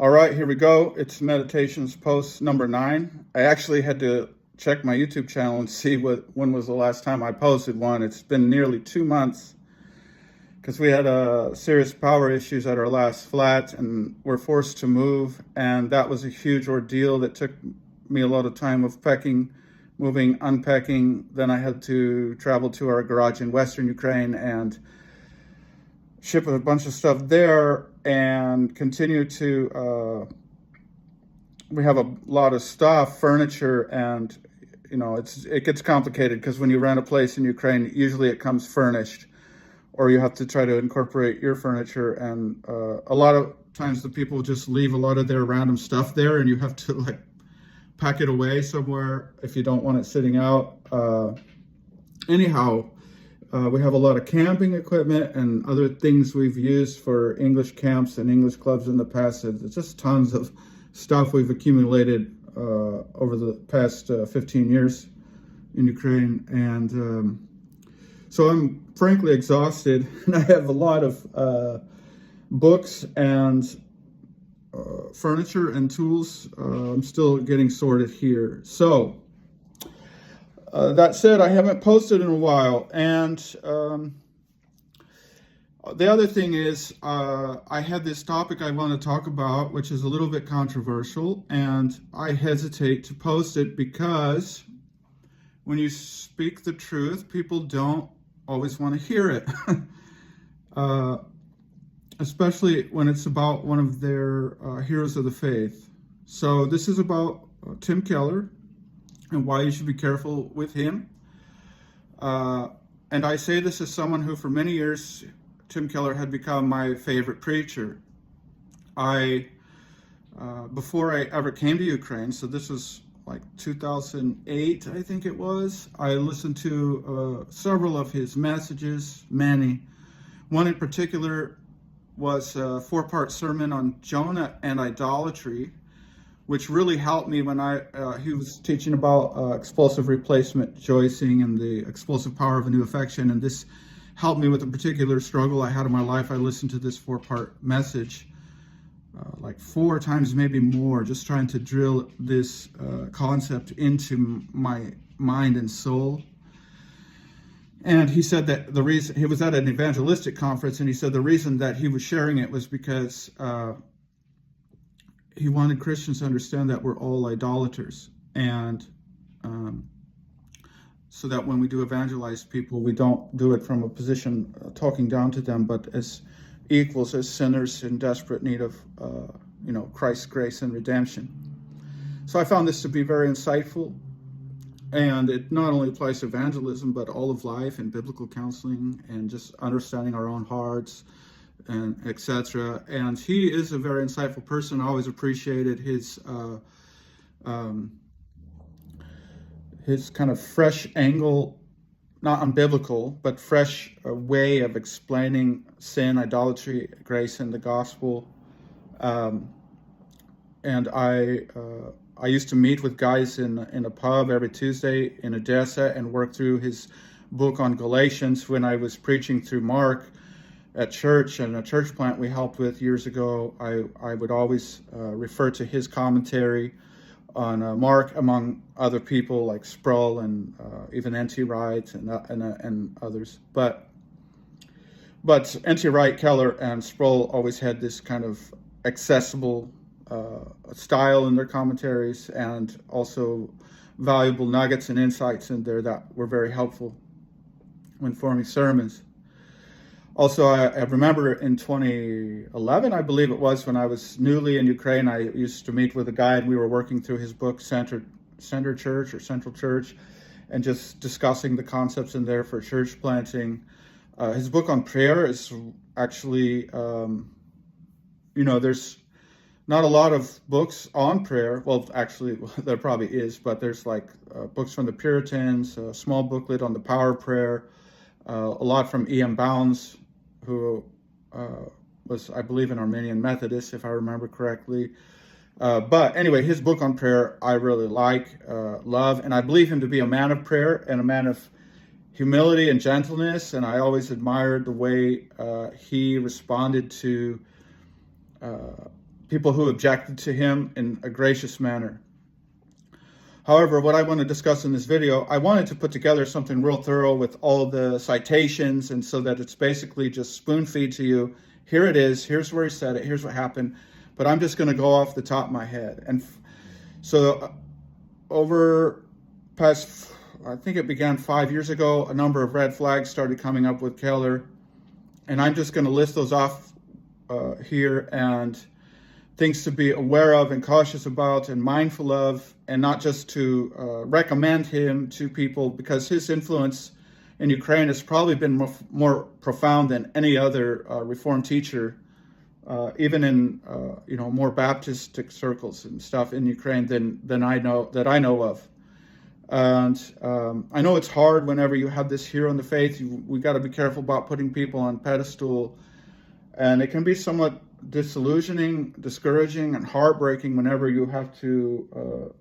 All right, here we go. It's Meditations post number 9. I actually had to check my YouTube channel and see when was the last time I posted one. It's been nearly 2 months because we had serious power issues at our last flat and we're forced to move. And that was a huge ordeal that took me a lot of time of packing, moving, unpacking. Then I had to travel to our garage in Western Ukraine and ship a bunch of stuff there and continue to we have a lot of stuff, furniture, and it gets complicated because when you rent a place in Ukraine, usually it comes furnished, or you have to try to incorporate your furniture, and a lot of times the people just leave a lot of their random stuff there, and you have to like pack it away somewhere if you don't want it sitting out. Anyhow, we have a lot of camping equipment and other things we've used for English camps and English clubs in the past. It's just tons of stuff we've accumulated over the past 15 years in Ukraine. And so I'm frankly exhausted, and I have a lot of books and furniture and tools. I'm still getting sorted here. So that said, I haven't posted in a while, and the other thing is I had this topic I want to talk about, which is a little bit controversial, and I hesitate to post it because when you speak the truth, people don't always want to hear it, especially when it's about one of their heroes of the faith. So this is about Tim Keller, and why you should be careful with him. And I say this as someone who for many years, Tim Keller had become my favorite preacher. Before I ever came to Ukraine, so this was like 2008, I think it was, I listened to several of his messages, many. One in particular was a 4-part sermon on Jonah and idolatry, which really helped me when he was teaching about explosive replacement joicing and the explosive power of a new affection. And this helped me with a particular struggle I had in my life. I listened to this 4-part message like 4 times, maybe more, just trying to drill this concept into my mind and soul. And he said that the reason, he was at an evangelistic conference, and he said the reason that he was sharing it was because he wanted Christians to understand that we're all idolaters, and so that when we do evangelize people, we don't do it from a position talking down to them, but as equals, as sinners in desperate need of Christ's grace and redemption. So I found this to be very insightful, and it not only applies to evangelism, but all of life and biblical counseling and just understanding our own hearts, and etc. And he is a very insightful person. I always appreciated his kind of fresh angle, not unbiblical, but fresh way of explaining sin, idolatry, grace, and the gospel. And I used to meet with guys in a pub every Tuesday in Odessa and work through his book on Galatians when I was preaching through Mark at church, and a church plant we helped with years ago. I would always refer to his commentary on Mark, among other people like Sproul and even N.T. Wright and others. But N.T. Wright, Keller, and Sproul always had this kind of accessible style in their commentaries, and also valuable nuggets and insights in there that were very helpful when forming sermons. Also, I remember in 2011, I believe it was, when I was newly in Ukraine, I used to meet with a guy, and we were working through his book, Center Church or Central Church, and just discussing the concepts in there for church planting. His book on prayer is actually, there's not a lot of books on prayer. Well, actually, there probably is, but there's like books from the Puritans, a small booklet on the power of prayer, a lot from E.M. Bounds, who was, I believe, an Armenian Methodist, if I remember correctly. But anyway, his book on prayer I really love, and I believe him to be a man of prayer and a man of humility and gentleness, and I always admired the way he responded to people who objected to him in a gracious manner. However, what I want to discuss in this video, I wanted to put together something real thorough with all the citations, and so that it's basically just spoon feed to you. Here it is, here's where he said it, here's what happened, but I'm just going to go off the top of my head. And so over past, I think it began 5 years ago, a number of red flags started coming up with Keller, and I'm just going to list those off here, and things to be aware of and cautious about and mindful of, and not just to recommend him to people, because his influence in Ukraine has probably been more profound than any other Reformed teacher, even in more Baptistic circles and stuff in Ukraine than I know of. And I know it's hard whenever you have this hero in the faith. We got to be careful about putting people on pedestal, and it can be somewhat disillusioning, discouraging, and heartbreaking whenever you have to,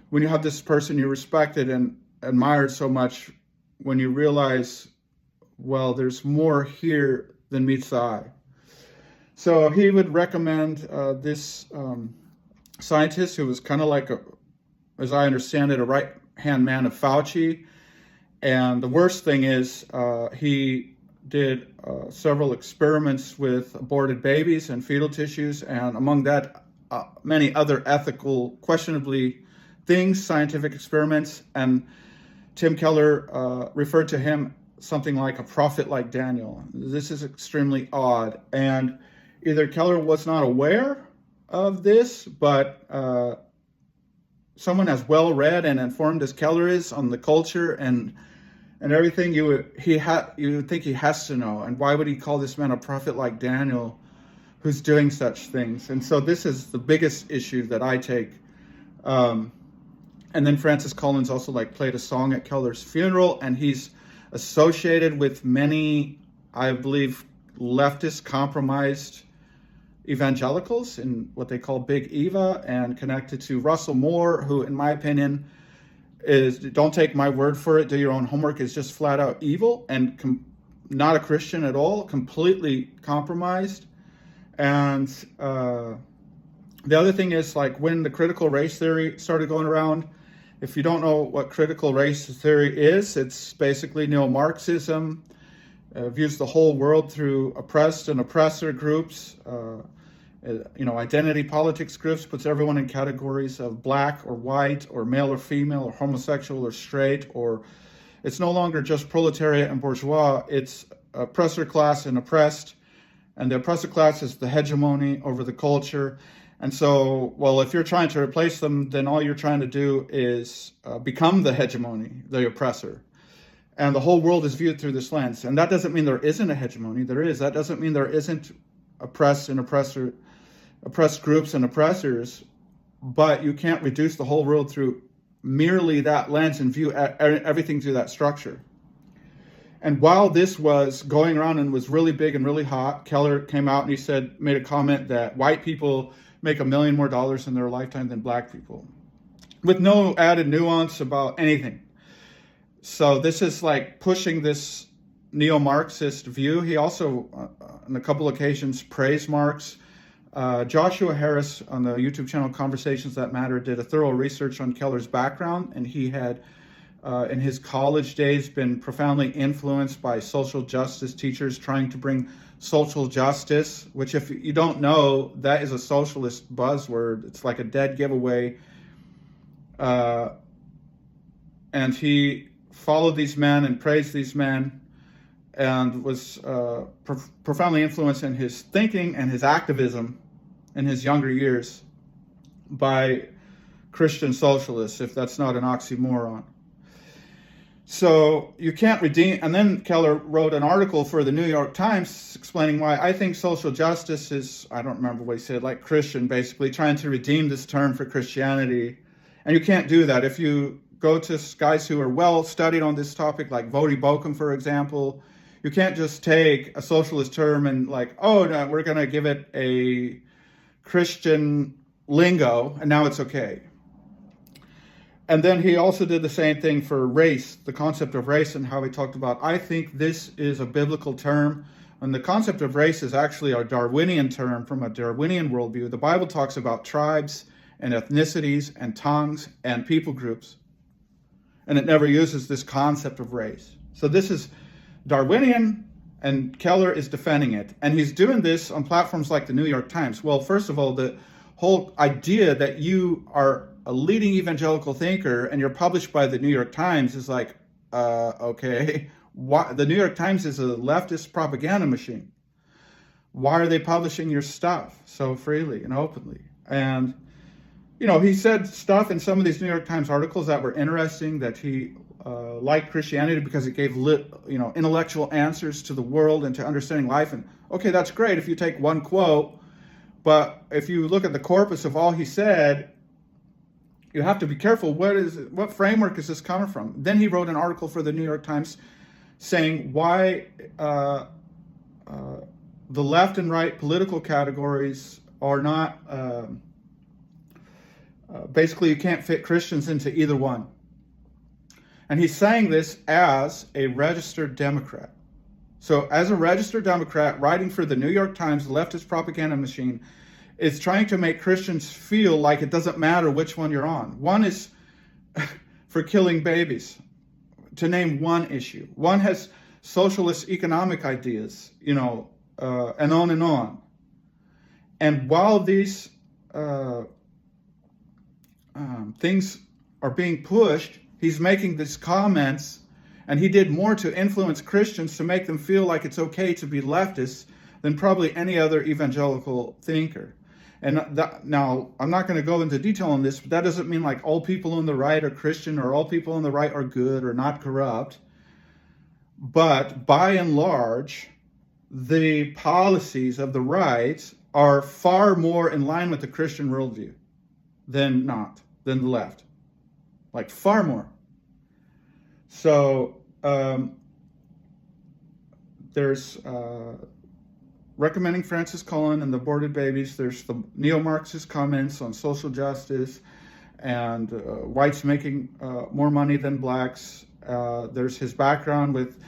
when you have this person you respected and admired so much, when you realize, well, there's more here than meets the eye. So he would recommend this scientist who was kind of like, as I understand it, a right-hand man of Fauci. And the worst thing is he did several experiments with aborted babies and fetal tissues, and among that, many other ethical, questionably things, scientific experiments. And Tim Keller referred to him something like a prophet like Daniel. This is extremely odd. And either Keller was not aware of this, but someone as well-read and informed as Keller is on the culture and everything, you would think he has to know. And why would he call this man a prophet like Daniel, who's doing such things? And so this is the biggest issue that I take. And then Francis Collins also played a song at Keller's funeral, and he's associated with many, I believe, leftist compromised evangelicals in what they call Big Eva, and connected to Russell Moore, who, in my opinion, is, don't take my word for it, do your own homework, is just flat out evil and not a Christian at all, completely compromised. And the other thing is, when the critical race theory started going around, if you don't know what critical race theory is, it's basically neo-Marxism. Views the whole world through oppressed and oppressor groups, identity politics groups, puts everyone in categories of black or white or male or female or homosexual or straight, or it's no longer just proletariat and bourgeois, it's oppressor class and oppressed, and the oppressor class is the hegemony over the culture. And so, well, if you're trying to replace them, then all you're trying to do is become the hegemony, the oppressor. And the whole world is viewed through this lens. And that doesn't mean there isn't a hegemony. There is. That doesn't mean there isn't oppressed groups and oppressors. But you can't reduce the whole world through merely that lens and view everything through that structure. And while this was going around and was really big and really hot, Keller came out and he made a comment that white people make $1 million more in their lifetime than black people, with no added nuance about anything. So this is pushing this neo-Marxist view. He also, on a couple occasions, praised Marx. Joshua Harris on the YouTube channel Conversations That Matter did a thorough research on Keller's background, and he had, in his college days, been profoundly influenced by social justice teachers trying to bring social justice, which, if you don't know, that is a socialist buzzword. It's like a dead giveaway. And he followed these men and praised these men, and was profoundly influenced in his thinking and his activism in his younger years by Christian socialists, if that's not an oxymoron. So you can't redeem, and then Keller wrote an article for the New York Times explaining why I think social justice is, I don't remember what he said, Christian, basically trying to redeem this term for Christianity. And you can't do that. If you go to guys who are well studied on this topic, like Vodi Bokum, for example, you can't just take a socialist term and oh, no, we're going to give it a Christian lingo, and now it's okay. And then he also did the same thing for race, the concept of race, and how he talked about, I think this is a biblical term. And the concept of race is actually a Darwinian term from a Darwinian worldview. The Bible talks about tribes and ethnicities and tongues and people groups. And it never uses this concept of race. So this is Darwinian, and Keller is defending it. And he's doing this on platforms like the New York Times. Well, first of all, the whole idea that you are a leading evangelical thinker and you're published by the New York Times is like, okay, why? The New York Times is a leftist propaganda machine. Why are they publishing your stuff so freely and openly? And, you know, he said stuff in some of these New York Times articles that were interesting, that he liked Christianity because it gave intellectual answers to the world and to understanding life. And okay, that's great if you take one quote, but if you look at the corpus of all he said, you have to be careful. What framework is this coming from? Then he wrote an article for the New York Times saying why the left and right political categories are not, basically you can't fit Christians into either one. And he's saying this as a registered Democrat. So as a registered Democrat writing for the New York Times, the leftist propaganda machine, is trying to make Christians feel like it doesn't matter which one you're on. One is for killing babies, to name one issue. One has socialist economic ideas, and on and on. And while these things are being pushed, he's making these comments, and he did more to influence Christians to make them feel like it's okay to be leftists than probably any other evangelical thinker. And now, I'm not going to go into detail on this, but that doesn't mean like all people on the right are Christian or all people on the right are good or not corrupt. But by and large, the policies of the right are far more in line with the Christian worldview than the left. Like far more. So there's recommending Francis Cullen and the aborted babies. There's the neo-Marxist comments on social justice and whites making more money than blacks. There's his background with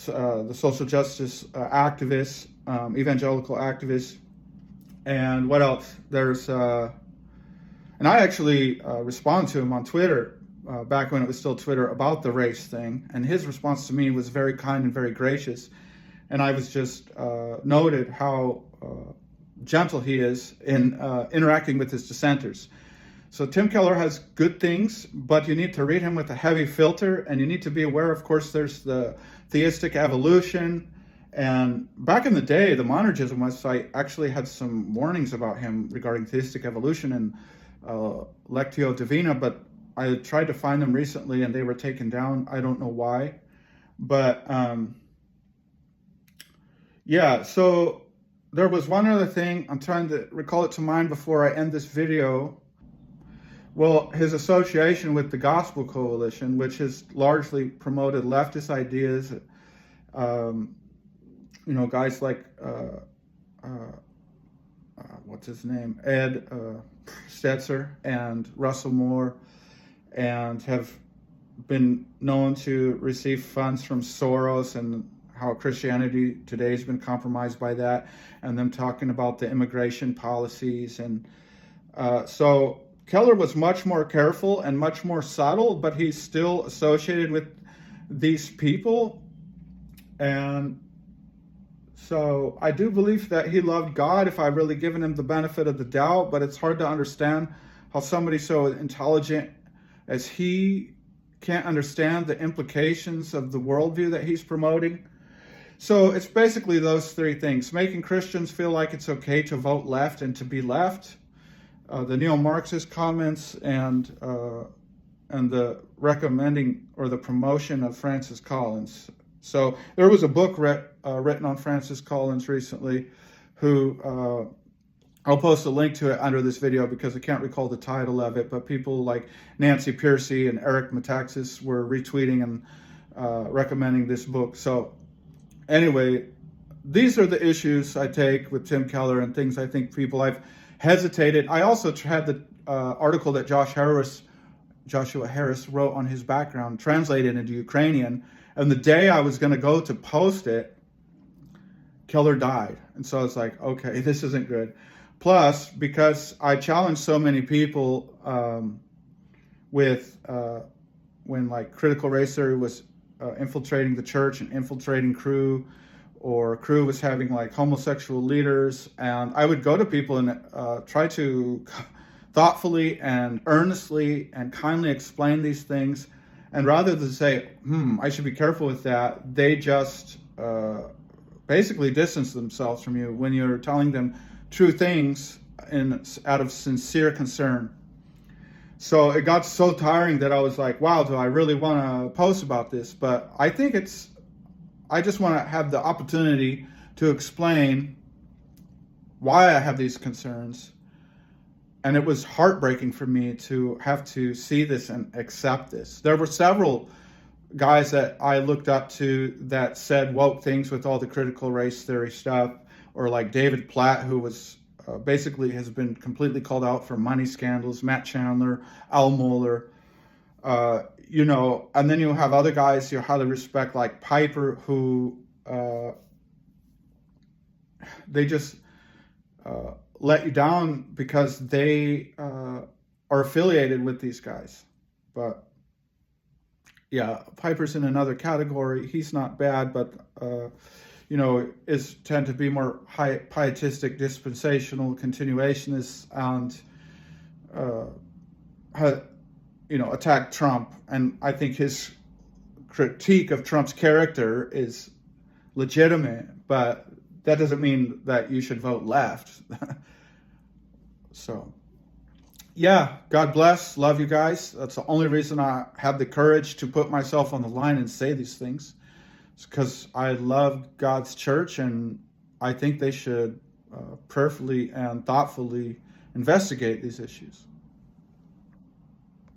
the social justice activists, evangelical activists. And what else? There's, and I actually responded to him on Twitter back when it was still Twitter about the race thing. And his response to me was very kind and very gracious. And I was just noted how gentle he is in interacting with his dissenters. So Tim Keller has good things, but you need to read him with a heavy filter, and you need to be aware, of course, there's the theistic evolution. And back in the day, the Monergism website actually had some warnings about him regarding theistic evolution and Lectio Divina, but I tried to find them recently and they were taken down. I don't know why. But yeah, so there was one other thing. I'm trying to recall it to mind before I end this video. Well, his association with the Gospel Coalition, which has largely promoted leftist ideas, guys like, what's his name? Ed Stetzer and Russell Moore, and have been known to receive funds from Soros, and how Christianity today has been compromised by that, and them talking about the immigration policies. And so Keller was much more careful and much more subtle, but he's still associated with these people. And so I do believe that he loved God if I've really given him the benefit of the doubt, but it's hard to understand how somebody so intelligent as he can't understand the implications of the worldview that he's promoting. So it's basically those three things: making Christians feel like it's okay to vote left and to be left, the neo-Marxist comments, and the recommending or the promotion of Francis Collins. So there was a book written on Francis Collins recently, who I'll post a link to it under this video because I can't recall the title of it, but people like Nancy Pearcey and Eric Metaxas were retweeting and recommending this book. So anyway, these are the issues I take with Tim Keller and things I think I've hesitated. I also had the article that Joshua Harris wrote on his background translated into Ukrainian, and the day I was going to go to post it, Keller died. And so it's like, okay, this isn't good. Plus, because I challenged so many people with when like critical race theory was infiltrating the church and infiltrating crew, or crew was having like homosexual leaders, and I would go to people and try to thoughtfully and earnestly and kindly explain these things, and rather than say, I should be careful with that, they just basically distance themselves from you when you're telling them true things out of sincere concern. So it got so tiring that I was like, wow, do I really want to post about this? But I think I just want to have the opportunity to explain why I have these concerns. And it was heartbreaking for me to have to see this and accept this. There were several guys that I looked up to that said woke things with all the critical race theory stuff, or like David Platt, who was basically has been completely called out for money scandals, Matt Chandler, Al Mohler, and then you have other guys you highly respect like Piper, who they just let you down because they are affiliated with these guys. But yeah, Piper's in another category. He's not bad, but is tend to be more pietistic, dispensational, continuationists, and attack Trump. And I think his critique of Trump's character is legitimate, but that doesn't mean that you should vote left. So, yeah, God bless. Love you guys. That's the only reason I have the courage to put myself on the line and say these things. It's because I love God's church, and I think they should prayerfully and thoughtfully investigate these issues.